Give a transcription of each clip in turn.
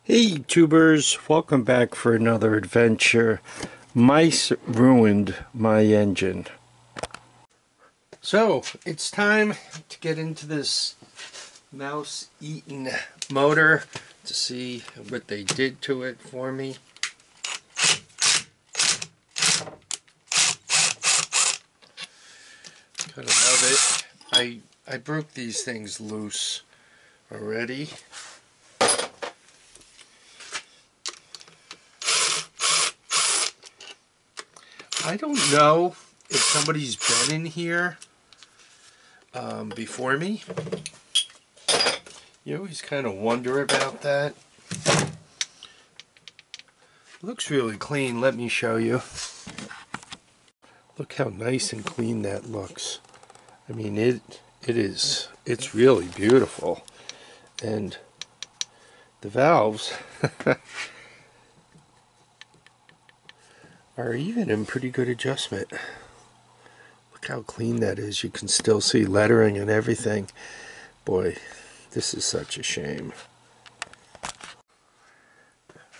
Hey tubers, welcome back for another adventure. Mice ruined my engine. So it's time to get into this mouse-eaten motor to see what they did to it for me. Kind of love it. I broke these things loose already. I don't know if somebody's been in here before me. You always kind of wonder about that. Looks really clean. Let me show you. Look how nice and clean that looks. I mean, it's really beautiful. And the valves are even in pretty good adjustment. Look how clean that is. You can still see lettering and everything. Boy, this is such a shame.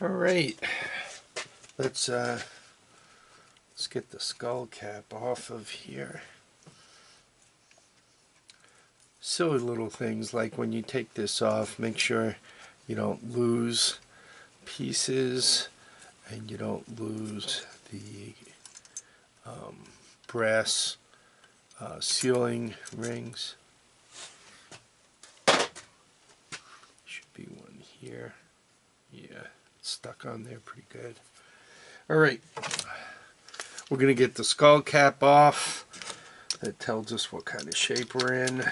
All right, let's get the skull cap off of here. Silly little things like when you take this off, make sure you don't lose pieces and you don't lose the brass sealing rings. Should be one here. Yeah, it's stuck on there pretty good. Alright, we're going to get the skull cap off. That tells us what kind of shape we're in.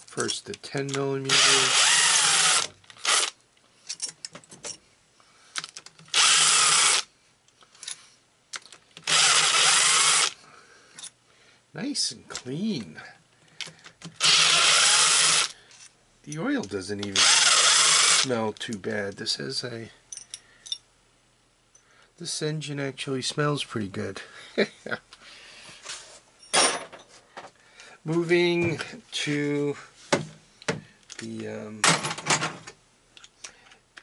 First the 10 millimeters. Nice and clean. The oil doesn't even smell too bad. This engine actually smells pretty good. Moving to the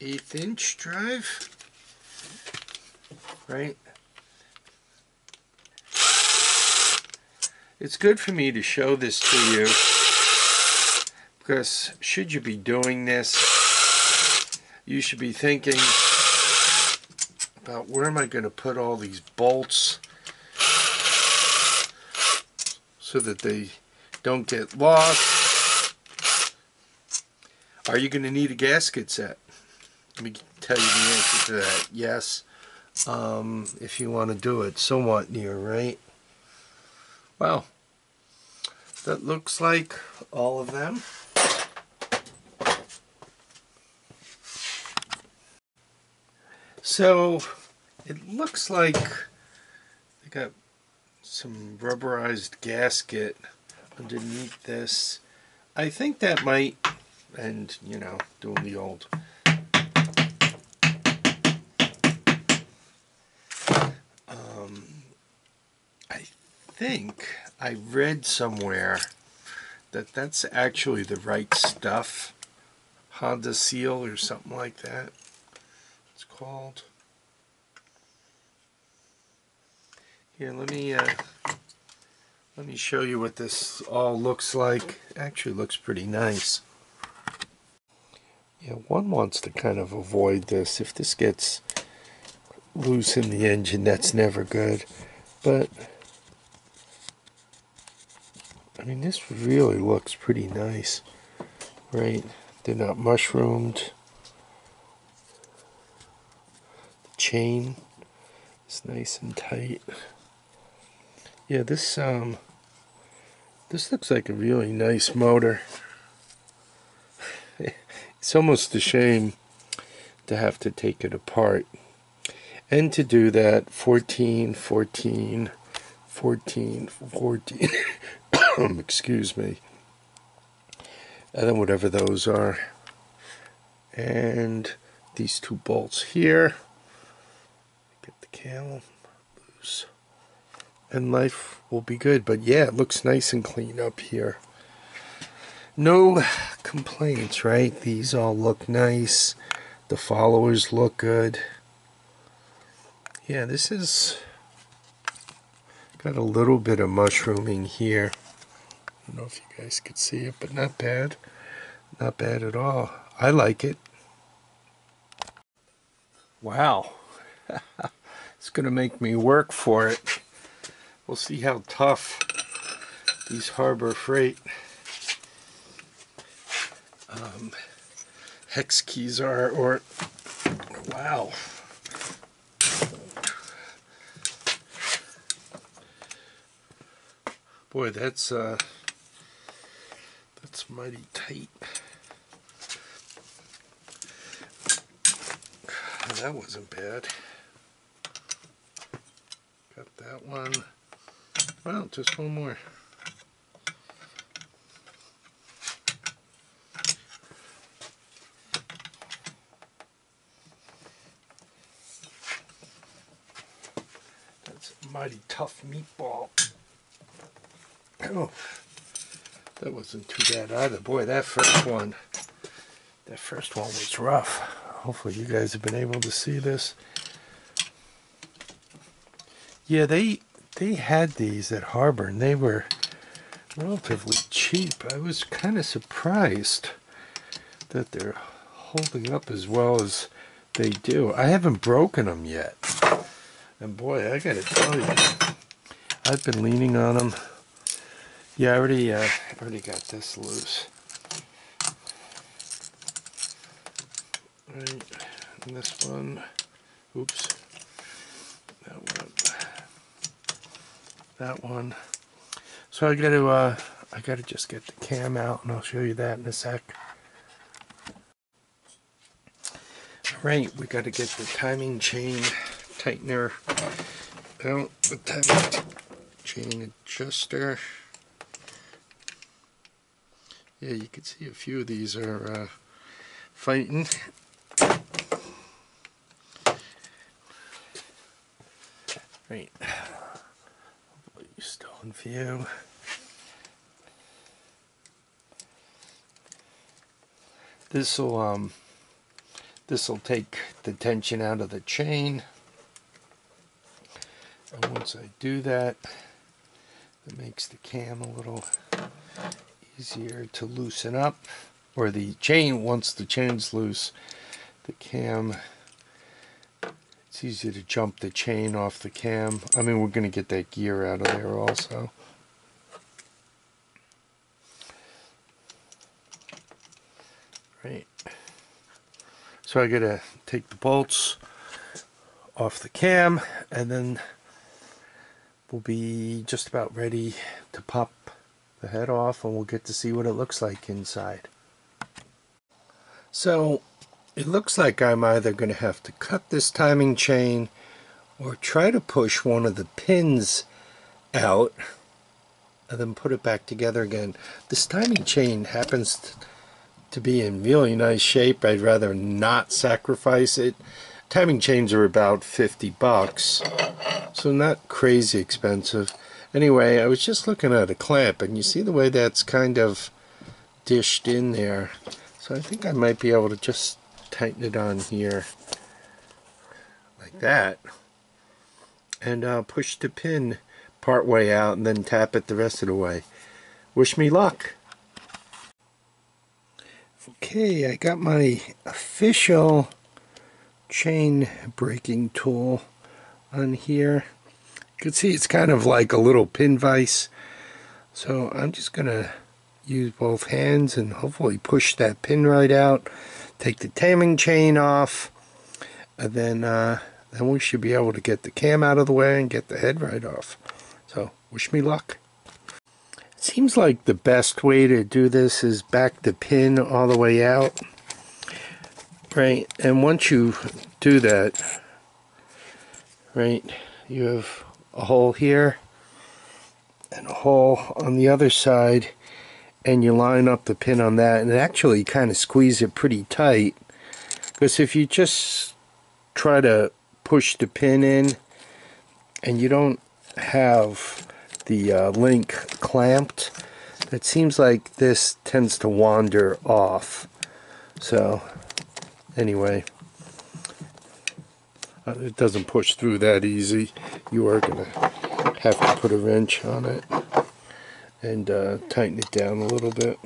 1/8 inch drive, right? It's good for me to show this to you because should you be doing this, you should be thinking about where am I going to put all these bolts so that they don't get lost. Are you going to need a gasket set? Let me tell you the answer to that. Yes, if you want to do it somewhat near, right? Well, that looks like all of them. So it looks like they got some rubberized gasket underneath this. I think that might, and you know, doing the old I think I read somewhere that that's actually the right stuff. Honda Seal or something like that it's called. Here, let me show you what this all looks like. Actually looks pretty nice. Yeah, one wants to kind of avoid this. If this gets loose in the engine, that's never good. But I mean, this really looks pretty nice, right? They're not mushroomed. The chain is nice and tight. Yeah, this looks like a really nice motor. It's almost a shame to have to take it apart. And to do that, 14, 14, 14, 14, excuse me. And then whatever those are. And these two bolts here. Get the cam loose. And life will be good. But yeah, it looks nice and clean up here. No complaints, right? These all look nice. The followers look good. Yeah, this is got a little bit of mushrooming here. I don't know if you guys could see it, but not bad. Not bad at all. I like it. Wow. It's going to make me work for it. We'll see how tough these Harbor Freight hex keys are, or wow. Boy, that's mighty tight. That wasn't bad. Got that one. Well, just one more. That's a mighty tough meatball. Oh, that wasn't too bad either. Boy, that first one was rough. Hopefully you guys have been able to see this. Yeah, they had these at Harbor, and they were relatively cheap. I was kind of surprised that they're holding up as well as they do. I haven't broken them yet, and boy, I gotta tell you, I've been leaning on them. Yeah, I already got this loose. Right, and this one, oops, that one. So I gotta just get the cam out, and I'll show you that in a sec. All right, we gotta get the timing chain tightener out, the timing chain adjuster. Yeah, you can see a few of these are fighting. Right, hopefully you're still in view. This'll take the tension out of the chain, and once I do that, it makes the cam a little easier to loosen up, or the chain. Once the chain's loose, the cam, it's easy to jump the chain off the cam. I mean, we're going to get that gear out of there also. Right. So I got to take the bolts off the cam, and then we'll be just about ready to pop the head off, and we'll get to see what it looks like inside. So it looks like I'm either going to have to cut this timing chain or try to push one of the pins out and then put it back together again. This timing chain happens to be in really nice shape. I'd rather not sacrifice it. Timing chains are about 50 bucks, so not crazy expensive. Anyway, I was just looking at a clamp, and you see the way that's kind of dished in there. So I think I might be able to just tighten it on here like that, and push the pin part way out and then tap it the rest of the way. Wish me luck. Okay, I got my official chain breaking tool on here. You can see it's kind of like a little pin vise. So I'm just going to use both hands and hopefully push that pin right out. Take the timing chain off, and then we should be able to get the cam out of the way and get the head right off. So wish me luck. It seems like the best way to do this is back the pin all the way out. Right, and once you do that, right, you have a hole here and a hole on the other side, and you line up the pin on that, and actually kind of squeeze it pretty tight, because if you just try to push the pin in and you don't have the link clamped, It seems like this tends to wander off. So anyway, it doesn't push through that easy. You are going to have to put a wrench on it and tighten it down a little bit.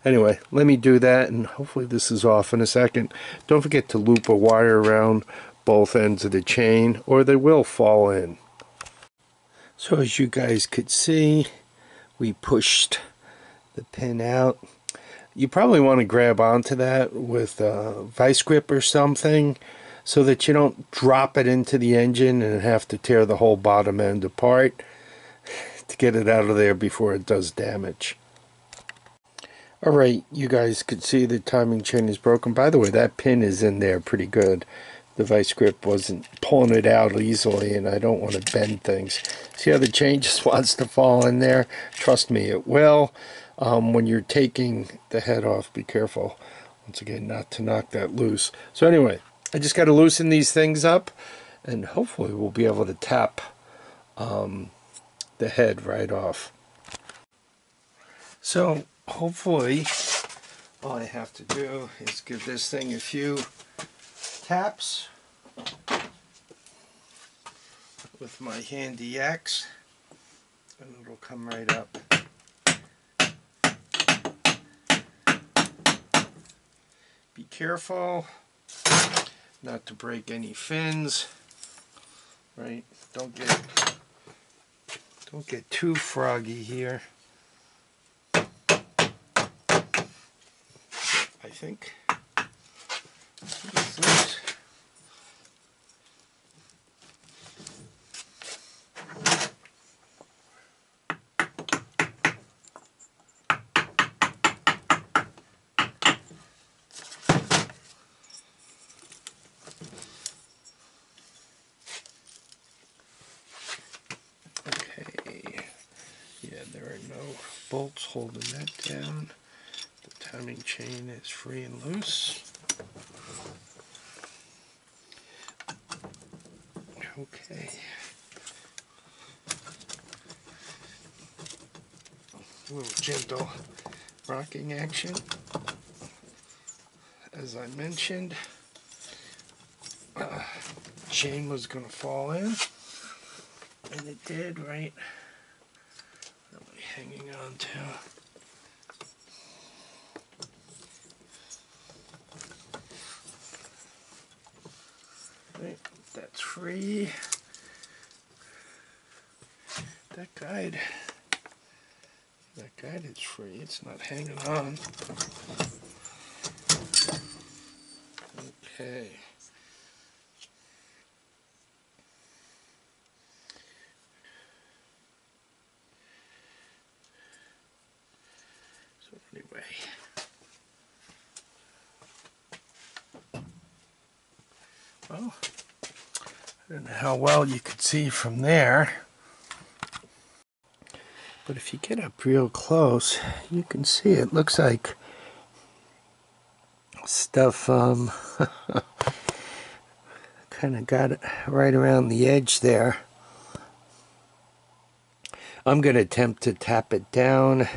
Anyway, let me do that, and hopefully this is off in a second. Don't forget to loop a wire around both ends of the chain, or they will fall in. So as you guys could see, we pushed the pin out. You probably want to grab onto that with a vice grip or something so that you don't drop it into the engine and have to tear the whole bottom end apart to get it out of there before it does damage. Alright, you guys could see the timing chain is broken. By the way, that pin is in there pretty good. The vice grip wasn't pulling it out easily, and I don't want to bend things. See how the chain just wants to fall in there? Trust me, it will. When you're taking the head off, be careful, once again, not to knock that loose. So anyway, I just got to loosen these things up, and hopefully we'll be able to tap the head right off. So hopefully all I have to do is give this thing a few taps with my handy axe, and it'll come right up. Be careful not to break any fins, right? Don't get too froggy here. I think what is this? There are no bolts holding that down. The timing chain is free and loose. Okay. A little gentle rocking action. As I mentioned, chain was going to fall in, and it did, right? Hanging on to. Right, that's free. That guide is free. It's not hanging on. Okay. Anyway, well, I don't know how well you could see from there, but if you get up real close, you can see it looks like stuff kind of got it right around the edge there. I'm going to attempt to tap it down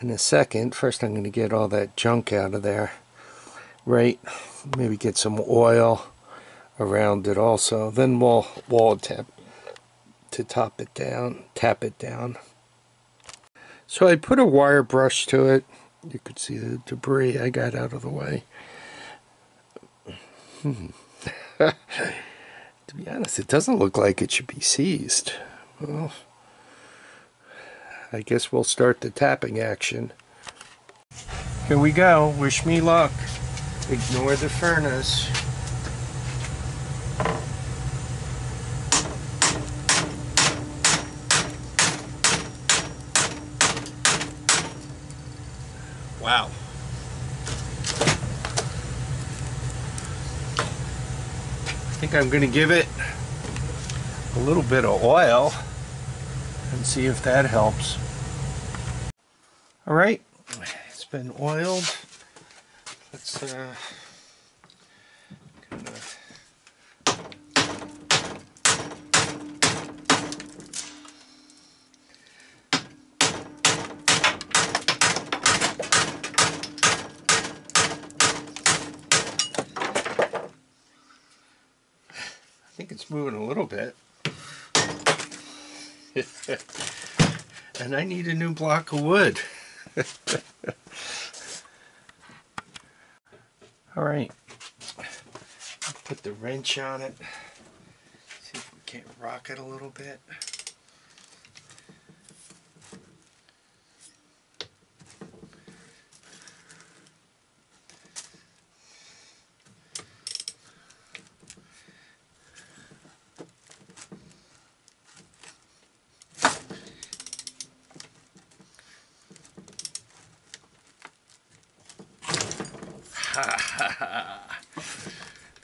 in a second. First I'm going to get all that junk out of there, right? Maybe get some oil around it also. Then we'll attempt to tap it down. So I put a wire brush to it. You could see the debris I got out of the way. To be honest, it doesn't look like it should be seized. Well, I guess we'll start the tapping action. Here we go. Wish me luck. Ignore the furnace. Wow. I think I'm going to give it a little bit of oil and see if that helps. All right, it's been oiled. Let's think it's moving a little bit. And I need a new block of wood. Alright, I'll put the wrench on it. See if we can't rock it a little bit.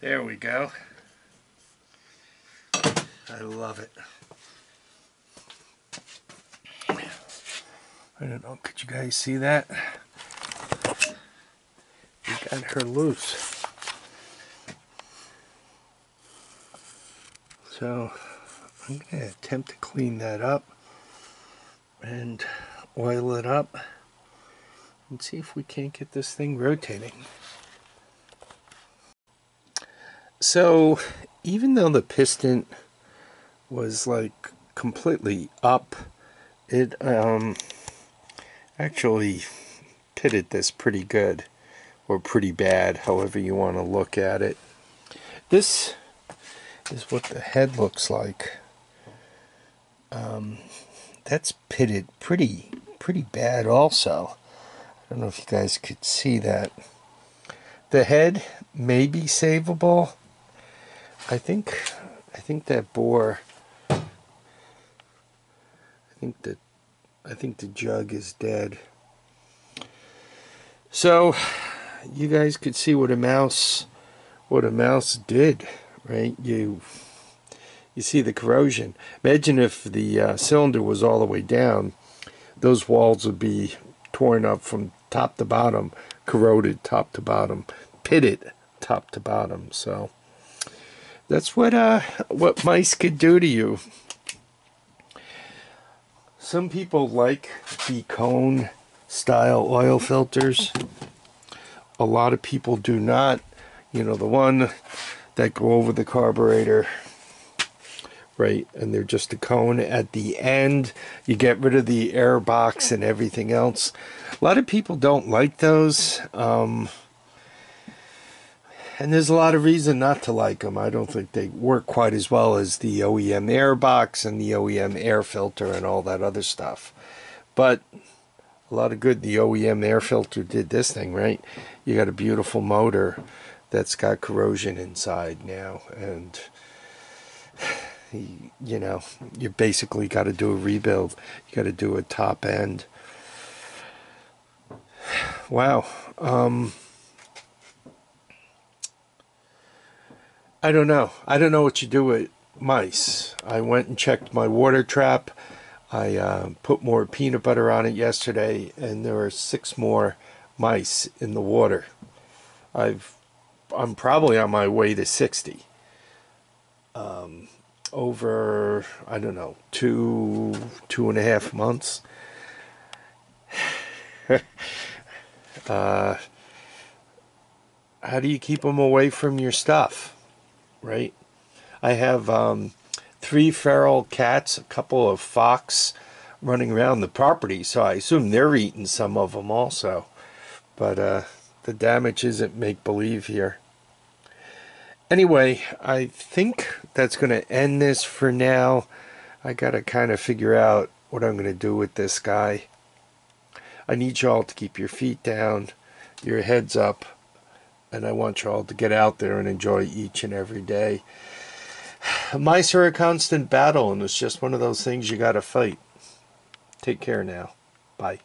There we go. I love it. I don't know, could you guys see that? We got her loose. So I'm going to attempt to clean that up and oil it up and see if we can't get this thing rotating. So even though the piston was like completely up, it actually pitted this pretty good, or pretty bad, however you want to look at it. This is what the head looks like. That's pitted pretty bad also. I don't know if you guys could see that. The head may be savable. I think that bore, I think the jug is dead. So you guys could see what a mouse did, right? You see the corrosion. Imagine if the cylinder was all the way down, those walls would be torn up from top to bottom, corroded top to bottom, pitted top to bottom. So that's what mice could do to you. Some people like the cone style oil filters. A lot of people do not. You know, the one that go over the carburetor, right? And they're just a cone at the end. You get rid of the air box and everything else. A lot of people don't like those. And there's a lot of reason not to like them. I don't think they work quite as well as the OEM air box and the OEM air filter and all that other stuff. But a lot of good. The OEM air filter did this thing, right? You got a beautiful motor that's got corrosion inside now. And, you know, you basically got to do a rebuild. You got to do a top end. Wow. I don't know. I don't know what you do with mice. I went and checked my water trap. I put more peanut butter on it yesterday, and there are 6 more mice in the water. I'm probably on my way to 60. Over, I don't know, 2.5 months. How do you keep them away from your stuff? Right? I have 3 feral cats, a couple of fox running around the property, so I assume they're eating some of them also. But the damage isn't make-believe here. Anyway, I think that's going to end this for now. I got to kind of figure out what I'm going to do with this guy. I need y'all to keep your feet down, your heads up, and I want you all to get out there and enjoy each and every day. Mice are a constant battle, and it's just one of those things you got to fight. Take care now. Bye.